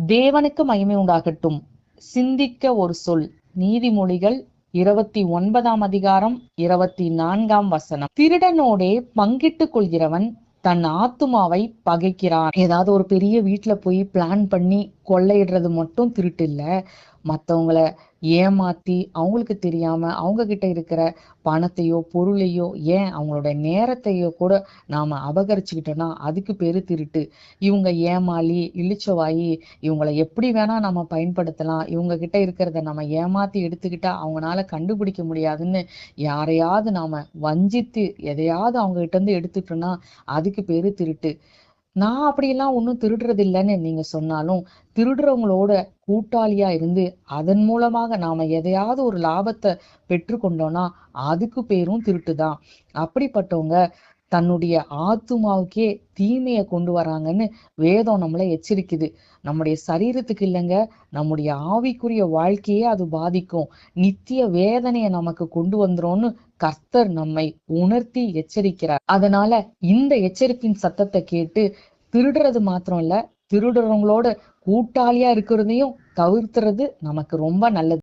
தேவனுக்கு மகிமை உண்டாகட்டும். சிந்திக்க ஒரு சொல். நீதிமொழிகள் 29ஆம் அதிகாரம் 24ஆம் வசனம். திருடனோடே பங்கிட்டுக் கொள்கிறவன் தன் ஆத்துமாவை பகைக்கிறான். ஏதாவது ஒரு பெரிய வீட்டுல போய் பிளான் பண்ணி கொள்ளையிடுறது மட்டும் திருட்டு இல்ல. மத்தவங்கள ஏமாத்தி அவங்களுக்கு தெரியாம அவங்க கிட்ட இருக்கிற பணத்தையோ பொருளையோ ஏன் அவங்களோட நேரத்தையோ கூட நாம அபகரிச்சுக்கிட்டோம்னா அதுக்கு பேரு திருட்டு. இவங்க ஏமாளி, இளிச்சவாயி, இவங்களை எப்படி வேணா நம்ம பயன்படுத்தலாம், இவங்க கிட்ட இருக்கிறத நம்ம ஏமாத்தி எடுத்துக்கிட்டா அவங்களால கண்டுபிடிக்க முடியாதுன்னு யாரையாவது நாம வஞ்சித்து எதையாவது அவங்க கிட்ட இருந்து எடுத்துட்டோம்னா அதுக்கு பேரு திருட்டு. நான் அப்படியெல்லாம் ஒன்றும் திருடுறது இல்லைன்னு நீங்க சொன்னாலும், திருடுறவங்களோட கூட்டாளியா இருந்து அதன் மூலமாக நாம எதையாவது ஒரு லாபத்தை பெற்றுக்கொண்டோம்னா அதுக்கு பேரும் திருட்டுதான். அப்படிப்பட்டவங்க தன்னுடைய ஆத்துமாவுக்கே தீமையை கொண்டு வராங்கன்னு வேதம் நம்மளை எச்சரிக்குது. நம்முடைய சரீரத்துக்கு இல்லைங்க, நம்முடைய ஆவிக்குரிய வாழ்க்கையே அது பாதிக்கும். நித்திய வேதனையை நமக்கு கொண்டு வந்துரும்னு கர்த்தர் நம்மை உணர்த்தி எச்சரிக்கிறார். அதனால இந்த எச்சரிப்பின் சத்தத்தை கேட்டு திருடுறது மாத்திரம் இல்ல, திருடுறவங்களோட கூட்டாளியா இருக்கிறதையும் தவிர்த்துறது நமக்கு ரொம்ப நல்லது.